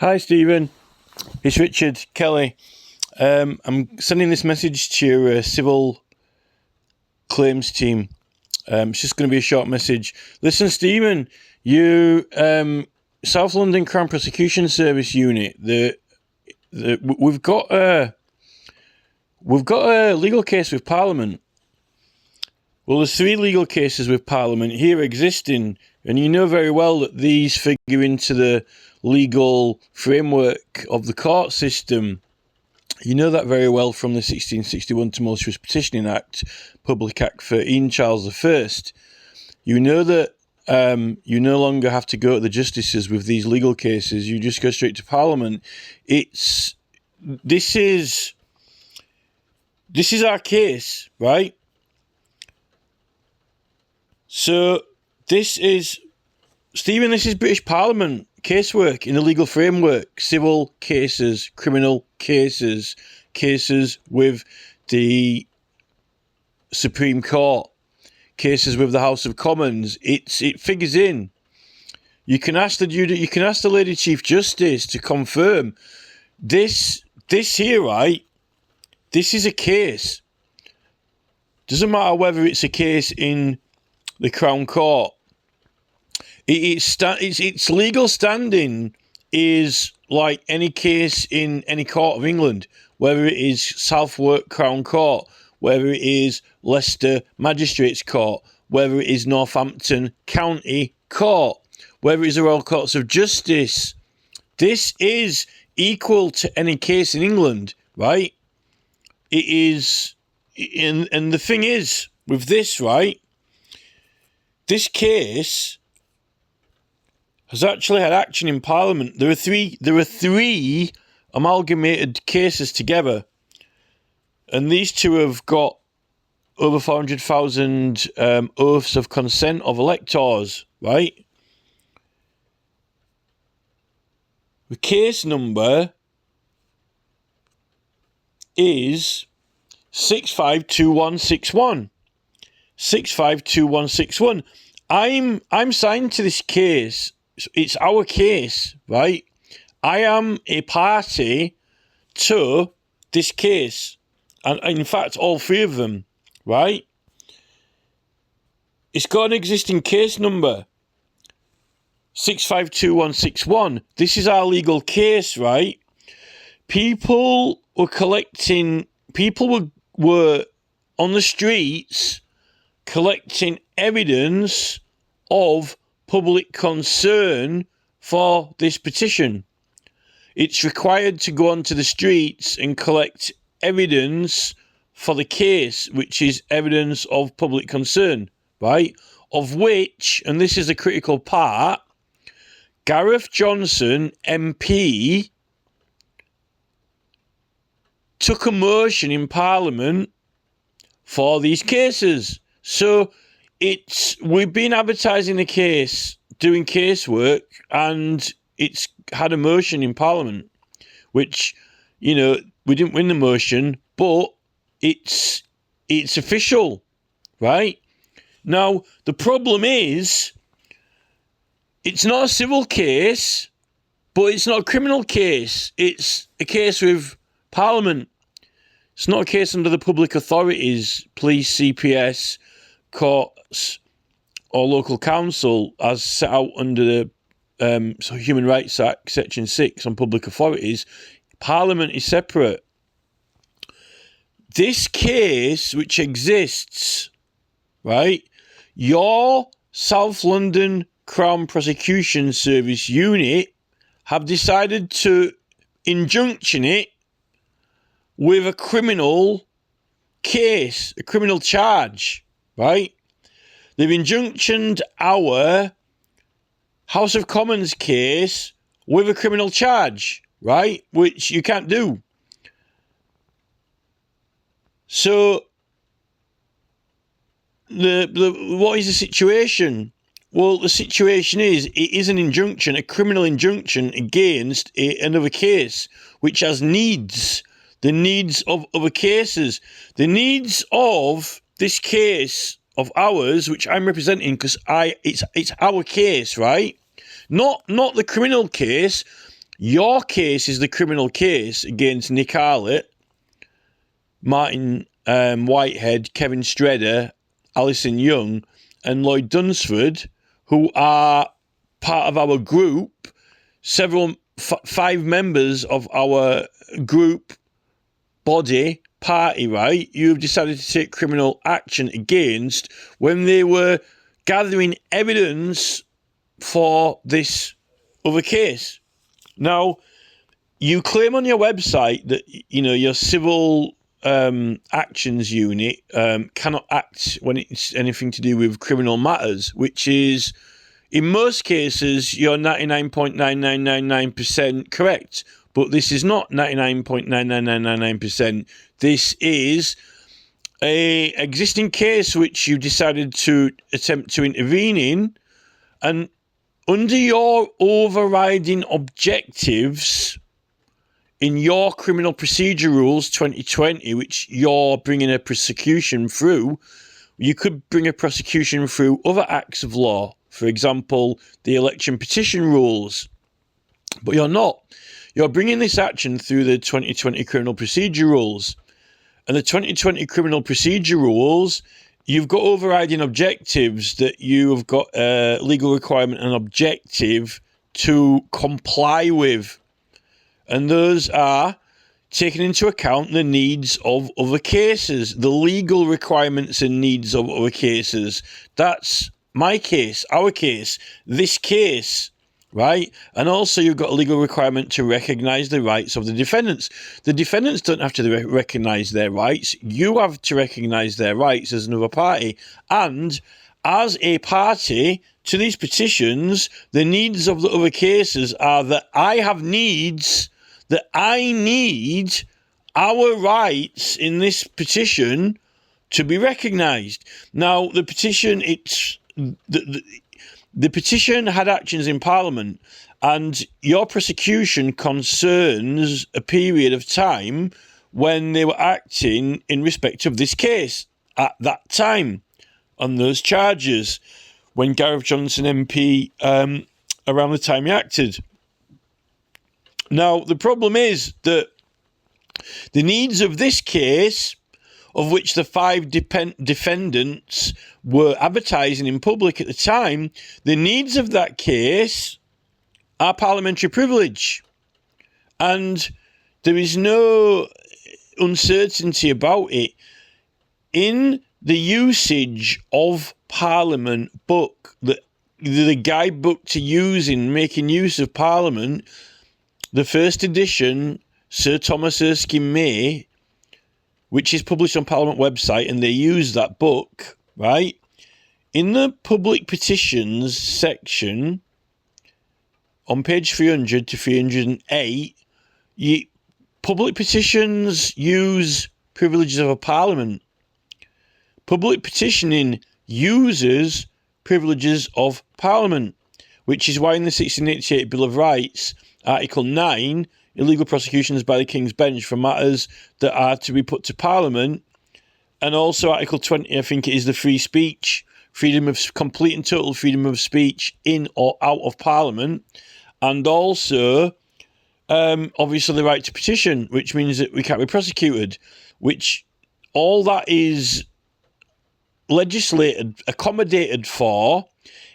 Hi, Stephen. It's Richard Kelly. I'm sending this message to your civil claims team. It's just going to be a short message. Listen, Stephen, you South London Crown Prosecution Service unit. We've got a legal case with Parliament. Well, there's 3 legal cases with Parliament here existing, and you know very well that these figure into the legal framework of the court system. You know that very well from the 1661 Tumultuous Petitioning Act, Public Act 13, Charles I. You know that you no longer have to go to the justices with these legal cases. You just go straight to Parliament. This is our case, right? So this is British Parliament casework in the legal framework, civil cases, criminal cases, cases with the Supreme Court, cases with the House of Commons. It figures in. You can ask the Lady Chief Justice to confirm this here, right? This is a case. Doesn't matter whether it's a case in the Crown Court. Its legal standing is like any case in any court of England, whether it is Southwark Crown Court, whether it is Leicester Magistrates Court, whether it is Northampton County Court, whether it is the Royal Courts of Justice. This is equal to any case in England, right? It is, and the thing is, with this, right, this case has actually had action in Parliament. There are three amalgamated cases together, and these two have got over 400,000 oaths of consent of electors, right? The case number is 652161. 652161. I'm signed to this case. It's our case, right? I am a party to this case. And in fact, all 3 of them, right? It's got an existing case number. 652161. This is our legal case, right? People were on the streets collecting evidence of public concern for this petition. It's required to go onto the streets and collect evidence for the case, which is evidence of public concern, right? Of which, and this is a critical part, Gareth Johnson, MP, took a motion in Parliament for these cases. So we've been advertising the case, doing casework, and it's had a motion in Parliament, which, we didn't win the motion, but it's official, right? Now, the problem is, it's not a civil case, but it's not a criminal case. It's a case with Parliament. It's not a case under the public authorities, police, CPS, courts, or local council, as set out under the Human Rights Act, Section 6 on public authorities. Parliament is separate. This case, which exists, right, your South London Crown Prosecution Service unit have decided to injunction it with a criminal case, a criminal charge, right? They've injunctioned our House of Commons case with a criminal charge, right? Which you can't do. So, what is the situation? Well, the situation is, it is an injunction, a criminal injunction against another case, which has needs. The needs of other cases. The needs of this case of ours, which I'm representing, because it's our case, right? Not the criminal case. Your case is the criminal case against Nick Arlett, Martin Whitehead, Kevin Stredder, Alison Young, and Lloyd Dunsford, who are part of our group. Five members of our group body party, right? You've decided to take criminal action against when they were gathering evidence for this other case. Now, you claim on your website that, you know, your civil actions unit cannot act when it's anything to do with criminal matters, which is, in most cases, you're 99.9999% correct. But this is not 99.99999%. This is a existing case which you decided to attempt to intervene in, and under your overriding objectives in your criminal procedure rules 2020, which you're bringing a prosecution through, you could bring a prosecution through other acts of law. For example, the election petition rules. But you're not. You're bringing this action through the 2020 criminal procedure rules. And the 2020 criminal procedure rules, you've got overriding objectives that you have got a legal requirement and objective to comply with. And those are taking into account the needs of other cases, the legal requirements and needs of other cases. That's my case, our case, this case, right? And also you've got a legal requirement to recognise the rights of the defendants. The defendants don't have to recognise their rights. You have to recognise their rights as another party. And as a party to these petitions, the needs of the other cases are that I have needs, that I need our rights in this petition to be recognised. Now, the petition, the petition had actions in Parliament, and your prosecution concerns a period of time when they were acting in respect of this case at that time on those charges, when Gareth Johnson MP, around the time he acted. Now, the problem is that the needs of this case, of which the five defendants were advertising in public at the time, the needs of that case are parliamentary privilege. And there is no uncertainty about it. In the usage of Parliament book, the guidebook to using, making use of Parliament, the first edition, Sir Thomas Erskine May, which is published on Parliament website, and they use that book, right? In the public petitions section, on page 300 to 308, public petitions use privileges of a parliament. Public petitioning uses privileges of Parliament, which is why in the 1688 Bill of Rights, Article 9, illegal prosecutions by the King's Bench for matters that are to be put to Parliament, and also Article 20, I think it is the free speech, freedom of complete and total freedom of speech in or out of Parliament, and also obviously the right to petition, which means that we can't be prosecuted, which all that is legislated, accommodated for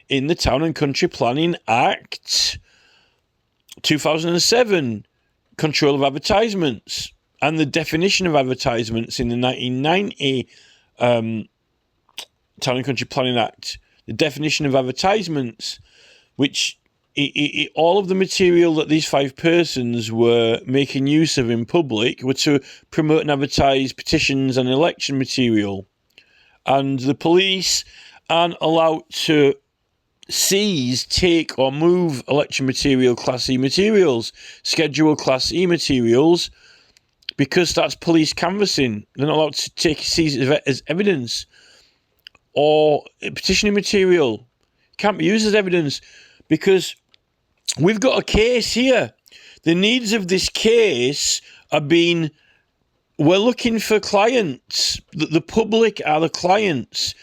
in the Town and Country Planning Act 2007, control of advertisements, and the definition of advertisements in the 1990 Town and Country Planning Act, the definition of advertisements, which all of the material that these five persons were making use of in public were to promote and advertise petitions and election material. And the police aren't allowed to seize, take or move election material, Class E materials, Schedule Class E materials, because that's police canvassing. They're not allowed to seize it as evidence. Or petitioning material can't be used as evidence, because we've got a case here. The needs of this case are being, we're looking for clients. The public are the clients.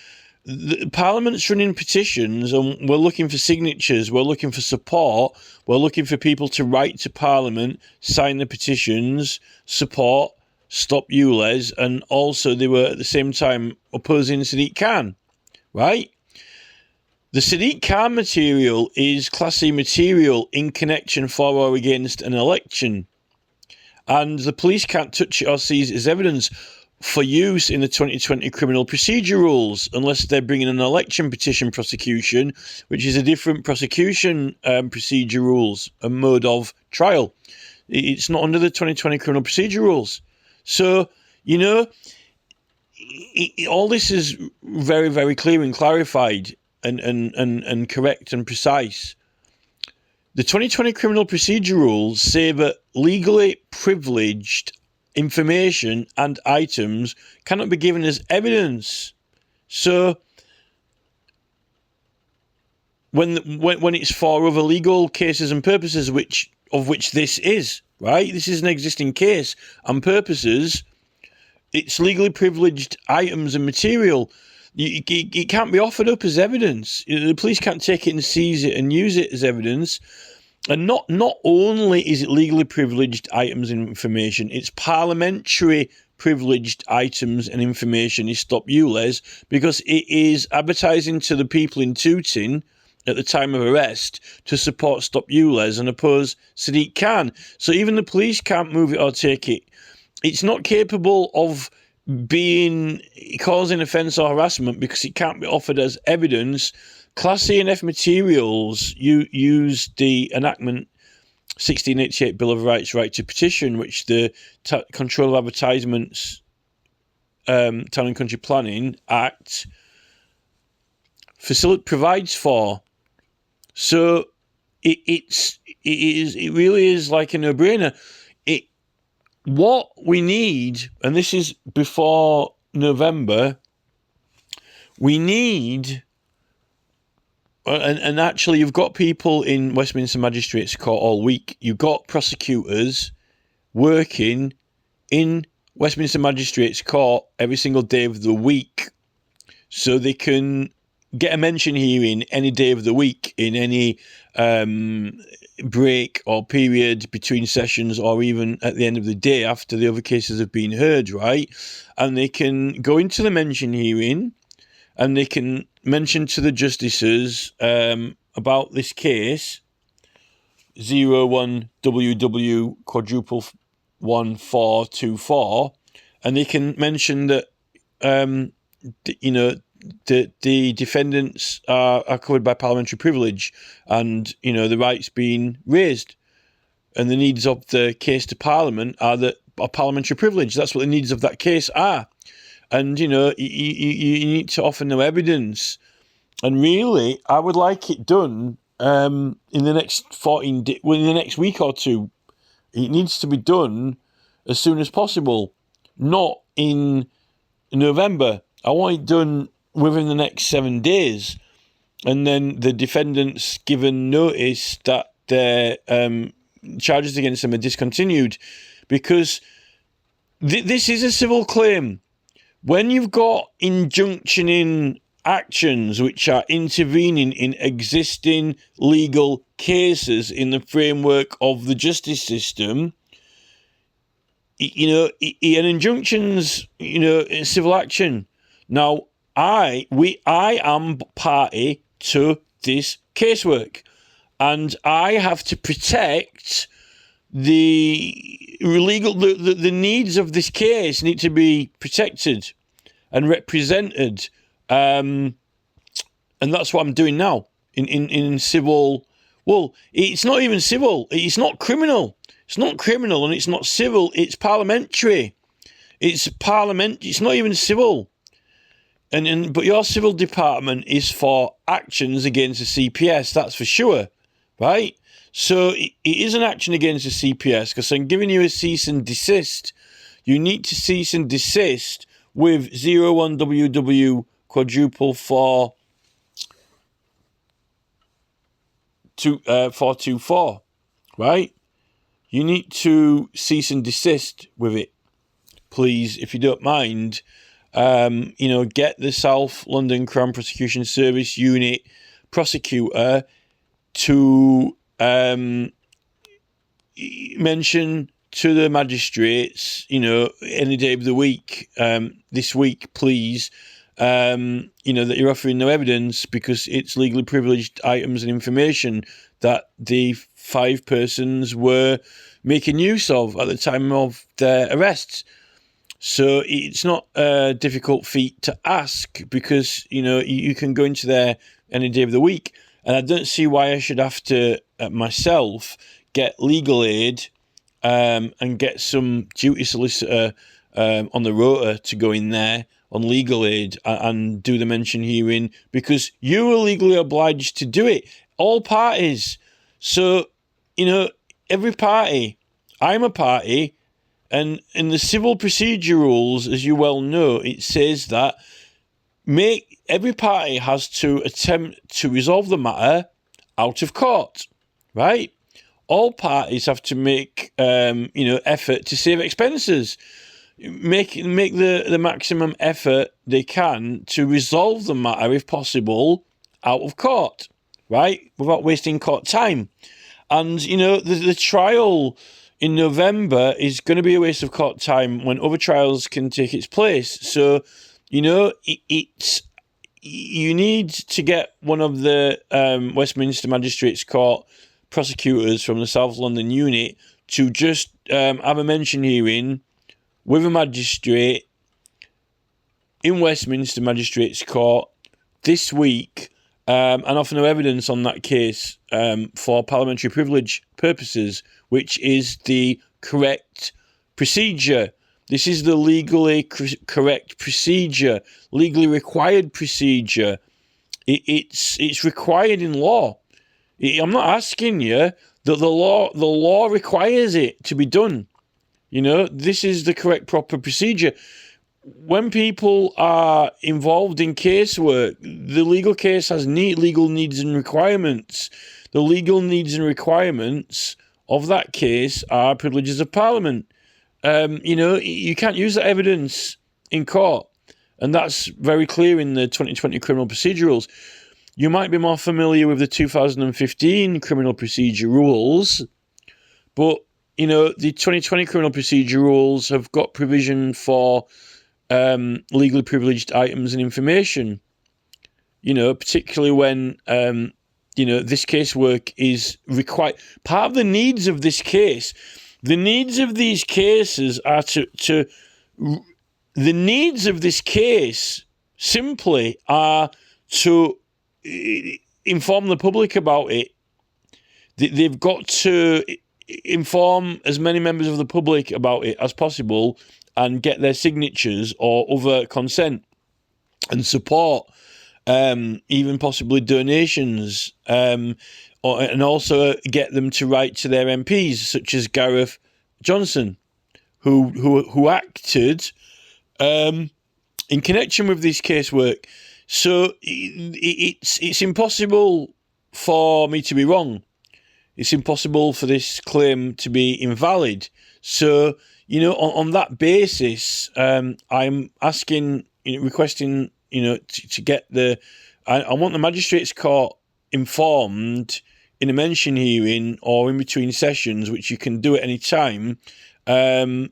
the Parliament's running petitions, and we're looking for signatures, we're looking for support, we're looking for people to write to Parliament, sign the petitions, support Stop ULEZ, and also they were at the same time opposing Sadiq Khan, right? The Sadiq Khan material is Class C material in connection for or against an election, and the police can't touch it or seize it as evidence for use in the 2020 criminal procedure rules unless they're bringing an election petition prosecution, which is a different prosecution procedure rules and mode of trial. It's not under the 2020 criminal procedure rules. So, all this is very, very clear and clarified and correct and precise. The 2020 criminal procedure rules say that legally privileged information and items cannot be given as evidence. So when it's for other legal cases and purposes, of which this is, right? This is an existing case and purposes. It's legally privileged items and material. It can't be offered up as evidence. The police can't take it and seize it and use it as evidence. And not only is it legally privileged items and information, it's parliamentary privileged items and information is Stop ULEZ, because it is advertising to the people in Tooting at the time of arrest to support Stop ULEZ and oppose Sadiq Khan. So even the police can't move it or take it. It's not capable of causing offence or harassment because it can't be offered as evidence. Class C and F materials use the enactment 1688 Bill of Rights right to petition, which the Control of Advertisements Town and Country Planning Act provides for. So it really is like a no-brainer. What we need, and this is before November, we need, and actually you've got people in Westminster Magistrates Court all week. You've got prosecutors working in Westminster Magistrates Court every single day of the week, so they can get a mention hearing any day of the week in any break or period between sessions, or even at the end of the day after the other cases have been heard, right? And they can go into the mention hearing and they can mention to the justices about this case 01WW quadruple 1424, and they can mention that the defendants are covered by parliamentary privilege, and the rights being raised, and the needs of the case to Parliament are parliamentary privilege. That's what the needs of that case are, and you need to offer no evidence. And really, I would like it done in the next 14 days, in the next week or two. It needs to be done as soon as possible, not in November. I want it done within the next 7 days, and then the defendants given notice that their charges against them are discontinued, because this is a civil claim. When you've got injunctioning actions which are intervening in existing legal cases in the framework of the justice system, an injunction's a civil action. Now, I am party to this casework, and I have to protect the needs of this case need to be protected and represented, and that's what I'm doing now in civil. Well, it's not even civil. It's not criminal. It's not criminal, and it's not civil. It's parliamentary. It's parliament. It's not even civil. But your civil department is for actions against the CPS, that's for sure, right? So it is an action against the CPS, because I'm giving you a cease and desist. You need to cease and desist with 01WW quadruple 424, right? You need to cease and desist with it, please, if you don't mind. get the South London Crown Prosecution Service Unit prosecutor to mention to the magistrates, any day of the week, this week, please, that you're offering no evidence because it's legally privileged items and information that the 5 persons were making use of at the time of their arrests. So it's not a difficult feat to ask because, you can go into there any day of the week. And I don't see why I should have to, myself, get legal aid and get some duty solicitor on the rota to go in there on legal aid and do the mention hearing because you are legally obliged to do it. All parties. So, every party. I'm a party. And in the civil procedure rules, as you well know, it says that every party has to attempt to resolve the matter out of court, right? All parties have to make, effort to save expenses, make the maximum effort they can to resolve the matter, if possible, out of court, right? Without wasting court time. And, the trial in November is going to be a waste of court time when other trials can take its place. So, you need to get one of the Westminster Magistrates Court prosecutors from the South London unit to just have a mention hearing with a magistrate in Westminster Magistrates Court this week and offer no evidence on that case for parliamentary privilege purposes, which is the correct procedure. This is the legally correct procedure, legally required procedure. It's required in law. I'm not asking you that the law requires it to be done. This is the correct proper procedure. When people are involved in casework, the legal case has legal needs and requirements. The legal needs and requirements of that case are privileges of Parliament. You can't use that evidence in court. And that's very clear in the 2020 criminal procedure rules. You might be more familiar with the 2015 criminal procedure rules, but, the 2020 criminal procedure rules have got provision for legally privileged items and information, particularly when, this casework is required. Part of the needs of this case, the needs of these cases are the needs of this case simply are to inform the public about it. They've got to inform as many members of the public about it as possible and get their signatures or other consent and support, even possibly donations, and also get them to write to their MPs, such as Gareth Johnson, who acted in connection with this casework. So it's impossible for me to be wrong. It's impossible for this claim to be invalid. So, on that basis, I'm asking, requesting, to get I want the Magistrates Court informed in a mention hearing or in between sessions, which you can do at any time, to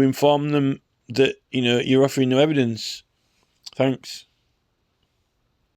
inform them that, you're offering no evidence. Thanks.